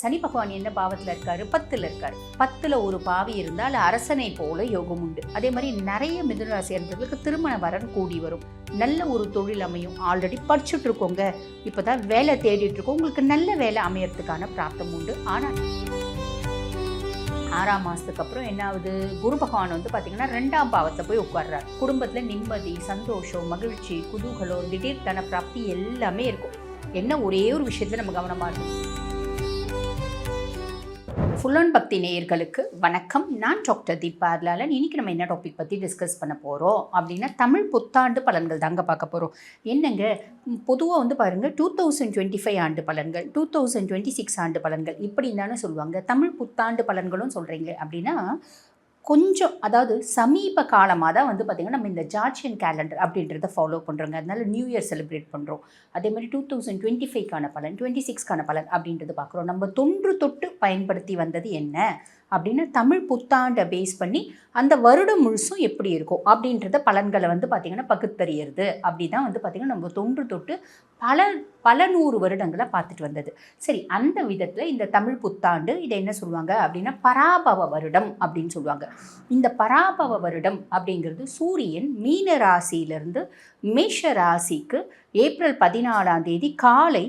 சனி பகவான் என்ன பாவத்தில் இருக்காரு? 10ல் இருக்காரு. 10ல் ஒரு பாவி இருந்தால் அரசனை போல யோகம் உண்டு. அதே மாதிரி நிறைய மிதுன ராசி அன்பர்களுக்கு திருமண வரன் கூடி வரும். நல்ல ஒரு தொழில் அமையும். ஆல்ரெடி படிச்சுட்டு இருக்கோங்க, இப்போதான் வேலை தேடிட்டு இருக்கோம், உங்களுக்கு நல்ல வேலை அமையறதுக்கான பிராப்தம் உண்டு. ஆனால் 6ஆம் மாதத்துக்கு அப்புறம் என்ன ஆகுது? குரு பகவான் வந்து பார்த்தீங்கன்னா 2ஆம் பாவத்தில் போய் உட்கார்றாரு. குடும்பத்தில் நிம்மதி, சந்தோஷம், மகிழ்ச்சி, குதூகலம், திடீர் தன பிராப்தி எல்லாமே இருக்கும். என்ன ஒரே ஒரு விஷயத்தில் நம்ம கவனமாக இருக்கும். ஃபுல் ஆன் பக்தி நேயர்களுக்கு வணக்கம். நான் டாக்டர் தீபா அர்லாலன். இன்றைக்கி நம்ம என்ன டாபிக் பற்றி டிஸ்கஸ் பண்ண போகிறோம் அப்படின்னா, தமிழ் புத்தாண்டு பலன்கள் தாங்க பார்க்க போகிறோம். என்னங்க, பொதுவாக வந்து பாருங்கள், 2025 ஆண்டு பலன்கள், 2026 ஆண்டு பலன்கள் இப்படின்னு தானே சொல்லுவாங்க. தமிழ் புத்தாண்டு பலன்களும் சொல்கிறீங்க அப்படின்னா கொஞ்சம், அதாவது சமீப காலமாக தான் வந்து பார்த்திங்கன்னா நம்ம இந்த ஜார்ஜியன் கேலண்டர் அப்படின்றத ஃபாலோ பண்ணுறோங்க. அதனால நியூ இயர் செலிப்ரேட் பண்ணுறோம். அதே மாதிரி 2025க்கான பலன், 26க்கான பலன் அப்படின்றது பார்க்குறோம். நம்ம தொன்று தொட்டு பயன்படுத்தி வந்தது என்ன அப்படின்னு தமிழ் புத்தாண்டை பேஸ் பண்ணி அந்த வருடம் முழுசும் எப்படி இருக்கும் அப்படின்றத பலன்களை வந்து பார்த்திங்கன்னா பகுத்தறியறது. அப்படி தான் வந்து பார்த்திங்கன்னா நம்ம தொன்று தொட்டு பல நூறு வருடங்களை பார்த்துட்டு வந்தது. சரி, அந்த விதத்தில் இந்த தமிழ் புத்தாண்டு இதை என்ன சொல்லுவாங்க அப்படின்னா பராபவ வருடம் அப்படின்னு சொல்லுவாங்க. இந்த பராபவ வருடம் அப்படிங்கிறது சூரியன் மீன ராசியிலிருந்து மேஷ ராசிக்கு ஏப்ரல் 14ஆம் தேதி காலை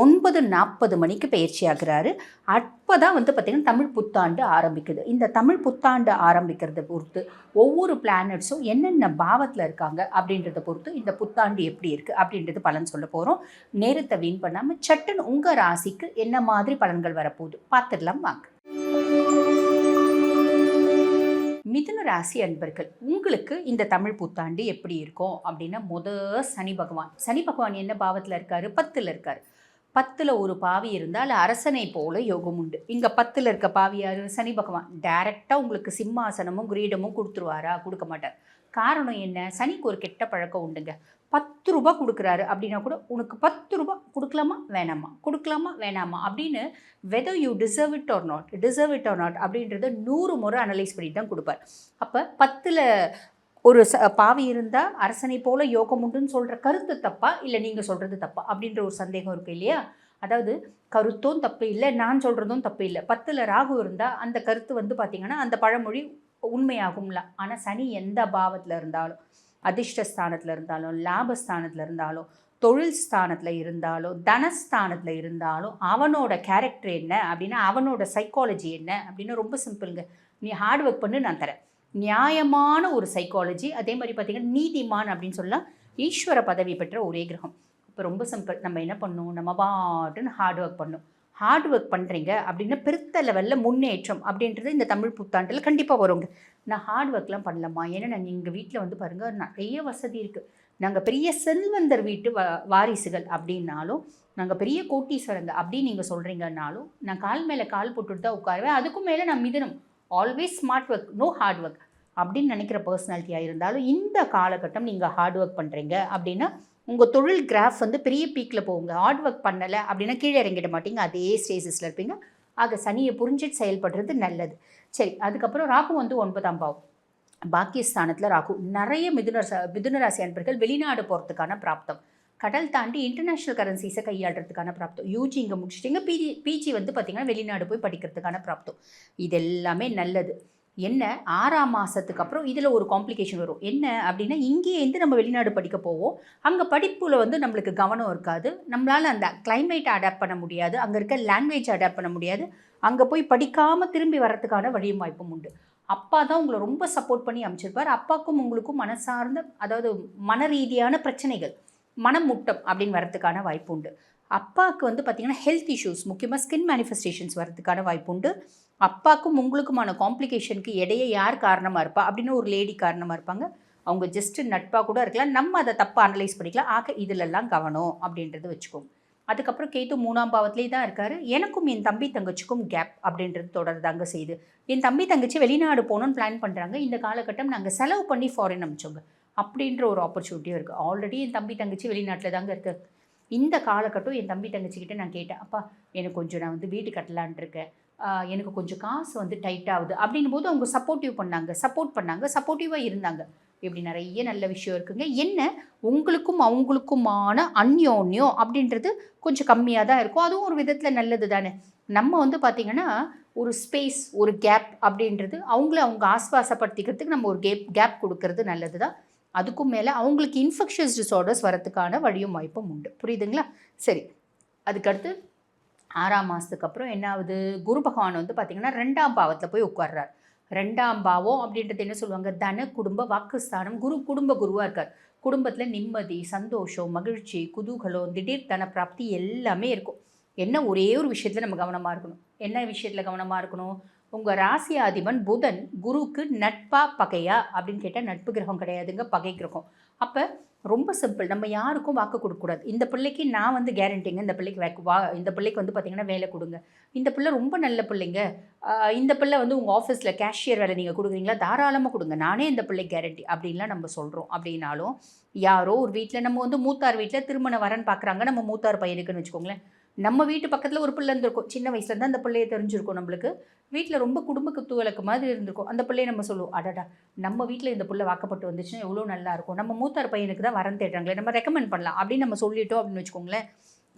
9:40 மணிக்கு பயிற்சி ஆகிறாரு. அப்போ தான் வந்து பார்த்திங்கன்னா தமிழ் புத்தாண்டு ஆரம்பிக்குது. இந்த தமிழ் புத்தாண்டு ஆரம்பிக்கிறத பொறுத்து ஒவ்வொரு பிளானட்ஸும் என்னென்ன பாவத்தில் இருக்காங்க அப்படின்றத பொறுத்து இந்த புத்தாண்டு எப்படி இருக்குது அப்படின்றது பலன் சொல்ல போகிறோம். நேரத்தை வீண் பண்ணாமல் சட்டுன்னு உங்கள் ராசிக்கு என்ன மாதிரி பலன்கள் வரப்போகுது பார்த்துடலாம் வாங்க. மிதுன ராசி அன்பர்கள், உங்களுக்கு இந்த தமிழ் புத்தாண்டு எப்படி இருக்கும் அப்படின்னா, சனி பகவான் என்ன பாவத்தில் இருக்காரு? 10ல் இருக்காரு. 10ல் ஒரு பாவி இருந்தால் அரசனை போல யோகம் உண்டு. இங்கே 10ல் இருக்க பாவி யார்? சனி பகவான். டைரெக்டாக உங்களுக்கு சிம்மாசனமும் கிரீடமும் கொடுத்துருவாரா? கொடுக்க மாட்டார். காரணம் என்ன? சனிக்கு ஒரு கெட்ட பழக்கம் உண்டுங்க. 10 ரூபா கொடுக்குறாரு அப்படின்னா கூட உனக்கு 10 ரூபா கொடுக்கலாமா வேணாமா, கொடுக்கலாமா வேணாமா அப்படின்னு whether you deserve it or not அப்படின்றத 100 முறை அனலைஸ் பண்ணி தான் கொடுப்பார். அப்போ 10ல் ஒரு பாவி இருந்தால் அரசனை போல யோகம் உண்டுன்னு சொல்கிற கருத்து தப்பா இல்லை நீங்கள் சொல்கிறது தப்பா அப்படின்ற ஒரு சந்தேகம் இருக்குது இல்லையா? அதாவது கருத்தும் தப்பு இல்லை, நான் சொல்கிறதும் தப்பு இல்லை. 10ல் ராகு இருந்தால் அந்த கருத்து வந்து பார்த்திங்கன்னா அந்த பழமொழி உண்மையாகும்ல. ஆனால் சனி எந்த பாவத்தில் இருந்தாலும், அதிர்ஷ்டஸ்தானத்தில் இருந்தாலும், லாபஸ்தானத்தில் இருந்தாலும், தொழில் ஸ்தானத்தில் இருந்தாலும், தனஸ்தானத்தில் இருந்தாலும் அவனோட கேரக்டர் என்ன அப்படின்னா, அவனோட சைக்காலஜி என்ன அப்படின்னா ரொம்ப சிம்பிளுங்க. நீ ஹார்ட் ஒர்க் பண்ணு, நான் தரேன். நியாயமான ஒரு சைக்காலஜி. அதே மாதிரி பார்த்திங்கன்னா நீதிமான் அப்படின்னு சொல்லலாம். ஈஸ்வர பதவி பெற்ற ஒரே கிரகம். இப்போ ரொம்ப சிம்பிள். நம்ம என்ன பண்ணணும்? நம்ம பாட்டுன்னு ஹார்ட் ஒர்க் பண்ணணும். ஹார்ட் ஒர்க் பண்ணுறீங்க அப்படின்னா பெருத்த லெவலில் முன்னேற்றம் அப்படின்றது இந்த தமிழ் புத்தாண்டில் கண்டிப்பாக வருங்க. நான் ஹார்ட் ஒர்க்லாம் பண்ணலாமா? ஏன்னா நாங்கள் எங்கள் வீட்டில் வந்து பாருங்கள் நிறைய வசதி இருக்குது. நாங்கள் பெரிய செல்வந்தர் வீட்டு வாரிசுகள் அப்படின்னாலும், நாங்கள் பெரிய கோட்டீஸ்வரங்க அப்படின்னு நீங்கள் சொல்கிறீங்கன்னாலும், நான் கால் மேலே கால் போட்டுட்டு தான் உட்காருவேன். அதுக்கும் மேலே நான் மிதனம். Always smart work, no hard work அப்படின்னு நினைக்கிற பர்சனாலிட்டியாக இருந்தாலும், இந்த காலகட்டம் நீங்கள் ஹார்ட் ஒர்க் பண்ணுறீங்க அப்படின்னா உங்கள் தொழில் கிராஃப் வந்து பெரிய பீக்கில் போகுங்க. ஹார்ட் ஒர்க் பண்ணலை அப்படின்னா கீழே இறங்கிட மாட்டீங்க, அதே ஸ்டேஜஸில் இருப்பீங்க. ஆக சனியை புரிஞ்சிட்டு செயல்படுறது நல்லது. சரி, அதுக்கப்புறம் ராகு வந்து 9ஆம் பாவம், பாக்கியஸ்தானத்தில் ராகு. நிறைய மிதுன ராசி அன்பர்கள் வெளிநாடு போகிறதுக்கான பிராப்தம், கடல் தாண்டி இன்டர்நேஷ்னல் கரன்சிஸை கையாளுறதுக்கான பிராப்தம். யூஜி இங்கே முடிச்சிட்டிங்க, பிஜி வந்து பார்த்திங்கன்னா வெளிநாடு போய் படிக்கிறதுக்கான பிராப்தம். இது எல்லாமே நல்லது. என்ன, 6ஆம் மாதத்துக்கு அப்புறம் இதில் ஒரு காம்ப்ளிகேஷன் வரும். என்ன அப்படின்னா, இங்கேருந்து நம்ம வெளிநாடு படிக்க போவோம். அங்கே படிப்பில் வந்து நம்மளுக்கு கவனம் இருக்காது. நம்மளால் அந்த கிளைமேட்டை அடாப்ட் பண்ண முடியாது, அங்கே இருக்க லாங்குவேஜ் அடாப்ட் பண்ண முடியாது. அங்கே போய் படிக்காமல் திரும்பி வர்றதுக்கான வழியும் வாய்ப்பும் உண்டு. அப்பா தான் உங்களை ரொம்ப சப்போர்ட் பண்ணி அமைச்சிருப்பார். அப்பாவுக்கும் உங்களுக்கும் மனசார்ந்த, அதாவது மன ரீதியான பிரச்சனைகள், மனமுட்டம் அப்படின்னு வரதுக்கான வாய்ப்பு உண்டு. அப்பாவுக்கு வந்து பார்த்திங்கன்னா ஹெல்த் இஷ்யூஸ், முக்கியமாக ஸ்கின் மேனிஃபெஸ்டேஷன்ஸ் வரதுக்கான வாய்ப்பு உண்டு. அப்பாவுக்கும் உங்களுக்குமான காம்ப்ளிகேஷனுக்கு இடையே யார் காரணமாக இருப்பா அப்படின்னு ஒரு லேடி காரணமாக இருப்பாங்க. அவங்க ஜஸ்ட்டு நட்பாக கூட இருக்கலாம். நம்ம அதை தப்பாக அனலைஸ் பண்ணிக்கலாம். ஆக இதிலெல்லாம் கவனம் அப்படின்றது வச்சுக்கோங்க. அதுக்கப்புறம் கேத்து 3ஆம் பாவத்திலே தான் இருக்கார். எனக்கும் என் தம்பி தங்கச்சிக்கும் கேப் அப்படின்றது தொடர்தாங்க செய்யுது. என் தம்பி தங்கச்சி வெளிநாடு போகணுன்னு பிளான் பண்ணுறாங்க. இந்த காலகட்டம் நாங்கள் செலவு பண்ணி ஃபாரின் அனுப்பிச்சோங்க அப்படின்ற ஒரு ஆப்பர்ச்சுனிட்டியும் இருக்குது. ஆல்ரெடி என் தம்பி தங்கச்சி வெளிநாட்டில் தாங்க இருக்குது. இந்த காலகட்டம் என் தம்பி தங்கச்சிக்கிட்ட நான் கேட்டேன், அப்பா எனக்கு கொஞ்சம் நான் வந்து வீடு கட்டலான் இருக்கேன், எனக்கு கொஞ்சம் காசு வந்து டைட் ஆகுது அப்படின்னும் போது அவங்க சப்போர்ட் பண்ணாங்க, சப்போர்ட்டிவாக இருந்தாங்க. இப்படி நிறைய நல்ல விஷயம் இருக்குங்க. என்ன, உங்களுக்கும் அவங்களுக்குமான அந்யோன்யம் அப்படின்றது கொஞ்சம் கம்மியாக தான் இருக்கும். அதுவும் ஒரு விதத்தில் நல்லது தானே. நம்ம வந்து பார்த்திங்கன்னா ஒரு ஸ்பேஸ், ஒரு கேப் அப்படின்றது அவங்க ஆஸ்வாசப்படுத்திக்கிறதுக்கு நம்ம ஒரு கேப் கொடுக்கறது நல்லது தான். அதுக்கும் மேலே அவங்களுக்கு இன்ஃபெக்ஷியஸ் டிஸார்டர்ஸ் வரத்துக்கான வழியும் வாய்ப்பும் உண்டு. புரியுதுங்களா? சரி. அதுக்கடுத்து 6ஆம் மாதத்துக்கு அப்புறம் என்ன ஆகுது? குரு பகவான் வந்து பார்த்திங்கன்னா 2ஆம் பாவத்தில் போய் உட்கார்றார். 2ஆம் பாவம் அப்படின்றது என்ன சொல்லுவாங்க? தன, குடும்ப, வாக்குஸ்தானம். குடும்ப குருவாக இருக்கார். குடும்பத்தில் நிம்மதி, சந்தோஷம், மகிழ்ச்சி, குதூகலம், திடீர் தன பிராப்தி எல்லாமே இருக்கும். என்ன ஒரே ஒரு விஷயத்தில் நம்ம கவனமாக இருக்கணும். என்ன விஷயத்தில் கவனமாக இருக்கணும்? உங்கள் ராசியாதிபன் புதன் குருவுக்கு நட்பா பகையா அப்படின்னு கேட்டால் நட்பு கிரகம் கிடையாதுங்க, பகை கிரகம். அப்போ ரொம்ப சிம்பிள். நம்ம யாருக்கும் வாக்கு கொடுக்கக்கூடாது. இந்த பிள்ளைக்கு நான் வந்து கேரண்டிங்க, இந்த பிள்ளைக்கு இந்த பிள்ளைக்கு வந்து பார்த்திங்கன்னா வேலை கொடுங்க, இந்த பிள்ளை ரொம்ப நல்ல பிள்ளைங்க, இந்த பிள்ளை வந்து உங்கள் ஆஃபீஸில் கேஷியர் வேலை நீங்கள் கொடுக்குறீங்களா, தாராளமாக கொடுங்க, நானே இந்த பிள்ளைக்கு கேரண்டி அப்படின்லாம் நம்ம சொல்கிறோம். அப்படின்னாலும் யாரோ ஒரு வீட்டில் நம்ம வந்து மூத்தார் வீட்டில் திருமண வரன் பார்க்குறாங்க, நம்ம மூத்தார் பையனுக்குன்னு வச்சுக்கோங்களேன். நம்ம வீட்டு பக்கத்தில் ஒரு பிள்ளை இருந்திருக்கும், சின்ன வயசுலேருந்து அந்த பிள்ளையை தெரிஞ்சிருக்கும் நம்மளுக்கு. வீட்டில் ரொம்ப குடும்ப குத்துவிளக்கு மாதிரி இருந்திருக்கும். அந்த பிள்ளையை நம்ம சொல்லுவோம், அடடா நம்ம வீட்டில் இந்த பிள்ளை வாக்கப்பட்டு வந்துச்சுன்னா எவ்வளோ நல்லா இருக்கும், நம்ம மூத்தார் பையனுக்கு தான் வரன் தேடுறாங்களே, நம்ம ரெக்கமெண்ட் பண்ணலாம் அப்படின்னு நம்ம சொல்லிட்டோம் அப்படின்னு வச்சுக்கோங்களேன்.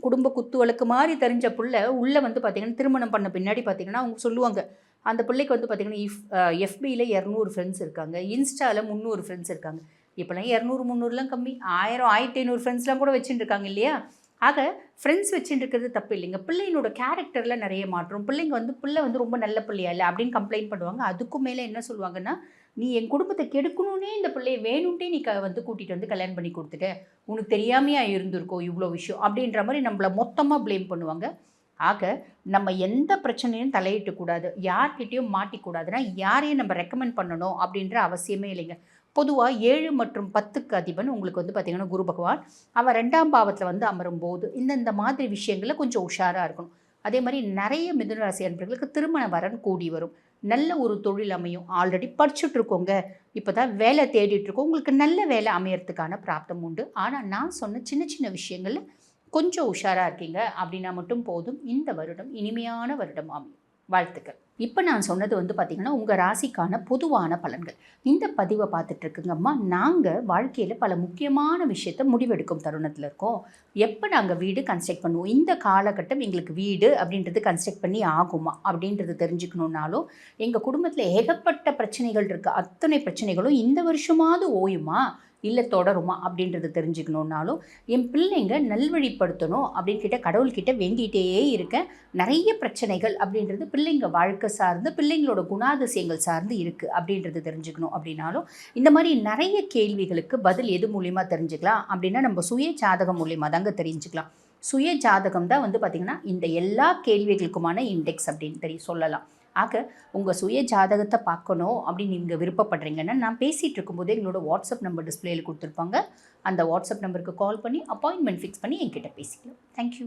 குடும்ப குத்துவிளக்கு மாதிரி தெரிஞ்ச பிள்ளை உள்ளே வந்து பார்த்திங்கன்னா திருமணம் பண்ண பின்னாடி பார்த்திங்கன்னா அவங்க சொல்லுவாங்க, அந்த பிள்ளைக்கு வந்து பார்த்திங்கன்னா எஃபியில் 200 ஃப்ரெண்ட்ஸ் இருக்காங்க, இன்ஸ்டாவில் 300 ஃப்ரெண்ட்ஸ் இருக்காங்க. இப்போலாம் 200 300லாம் கம்மி, 1000 1500 ஃப்ரெண்ட்ஸ்லாம் கூட வச்சுட்டு இருக்காங்க இல்லையா? ஆக ஃப்ரெண்ட்ஸ் வச்சுட்டு இருக்கிறது தப்பு இல்லைங்க. பிள்ளைங்களோட கேரக்டரில் நிறைய மாற்றம். பிள்ளை வந்து ரொம்ப நல்ல பிள்ளையா இல்லை அப்படின்னு கம்ப்ளைண்ட் பண்ணுவாங்க. அதுக்கும் மேலே என்ன சொல்லுவாங்கன்னா, நீ என் குடும்பத்தை கெடுக்கணுன்னே இந்த பிள்ளையை வேணும்ட்டே நீ வந்து கூட்டிகிட்டு வந்து கல்யாணம் பண்ணி கொடுத்துட்ட, உனக்கு தெரியாமையா இருந்திருக்கோம் இவ்வளோ விஷயம் அப்படின்ற மாதிரி நம்மளை மொத்தமாக ப்ளேம் பண்ணுவாங்க. ஆக நம்ம எந்த பிரச்சனையும் தலையிட்டக்கூடாது, யார்கிட்டையும் மாட்டிக்கூடாதுன்னா யாரையும் நம்ம ரெக்கமெண்ட் பண்ணணும் அப்படின்ற அவசியமே இல்லைங்க. பொதுவாக 7 மற்றும் 10க்கு அதிபன் உங்களுக்கு வந்து பார்த்திங்கன்னா குரு பகவான், அவன் 2ஆம் பாவத்தில் வந்து அமரும்போது இந்த மாதிரி விஷயங்களில் கொஞ்சம் உஷாராக இருக்கணும். அதே மாதிரி நிறைய மிதுன ராசி அன்பர்களுக்கு திருமண வரன் கூடி வரும், நல்ல ஒரு தொழில் அமையும். ஆல்ரெடி படிச்சுட்டு இருக்கோங்க, இப்போ தான் வேலை தேடிட்டு இருக்கோம், உங்களுக்கு நல்ல வேலை அமையறதுக்கான பிராப்தம் உண்டு. ஆனால் நான் சொன்ன சின்ன சின்ன விஷயங்களில் கொஞ்சம் உஷாராக இருக்கீங்க அப்படின்னா மட்டும் போதும், இந்த வருடம் இனிமையான வருடம் அமையும். வாழ்த்துக்கள். இப்போ நான் சொன்னது வந்து பார்த்திங்கன்னா உங்கள் ராசிக்கான பொதுவான பலன்கள். இந்த பதிவை பார்த்துட்ருக்குங்கம்மா, நாங்கள் வாழ்க்கையில் பல முக்கியமான விஷயத்தை முடிவெடுக்கும் தருணத்தில் இருக்கோம். எப்போ நாங்கள் வீடு கன்ஸ்ட்ரக்ட் பண்ணுவோம், இந்த காலகட்டம் எங்களுக்கு வீடு அப்படின்றது கன்ஸ்ட்ரக்ட் பண்ணி ஆகுமா அப்படின்றது தெரிஞ்சுக்கணுன்னாலும், எங்கள் குடும்பத்தில் ஏகப்பட்ட பிரச்சனைகள் இருக்குது, அத்தனை பிரச்சனைகளும் இந்த வருஷமாவது ஓயுமா இல்லை தொடருமா அப்படின்றது தெரிஞ்சுக்கணுன்னாலும், என் பிள்ளைங்க நல்வழிப்படுத்தணும் அப்படின்னு கிட்ட கடவுள்கிட்ட வேண்டிகிட்டே இருக்கேன். நிறைய பிரச்சனைகள் அப்படின்றது பிள்ளைங்க வாழ்க்கை சார்ந்து, பிள்ளைங்களோட குணாதிசயங்கள் சார்ந்து இருக்குது அப்படின்றது தெரிஞ்சுக்கணும் அப்படின்னாலும், இந்த மாதிரி நிறைய கேள்விகளுக்கு பதில் எது மூலிமா தெரிஞ்சுக்கலாம் அப்படின்னா நம்ம சுய ஜாதகம் மூலிமா தாங்க தெரிஞ்சுக்கலாம். சுய ஜாதகம் தான் வந்து பார்த்திங்கன்னா இந்த எல்லா கேள்விகளுக்குமான இண்டெக்ஸ் அப்படின்னு சொல்லலாம். ஆக உங்கள் சுய ஜாதகத்தை பார்க்கணும் அப்படின்னு நீங்கள் விருப்பப்படுறீங்கன்னா, நான் பேசிகிட்டு இருக்கும்போதே எங்களோட வாட்ஸ்அப் நம்பர் டிஸ்பிளேயில் கொடுத்துருப்பாங்க. அந்த வாட்ஸ்அப் நம்பருக்கு கால் பண்ணி அப்பாயின்மெண்ட் ஃபிக்ஸ் பண்ணி என்கிட்ட பேசிக்கலாம். தேங்க்யூ.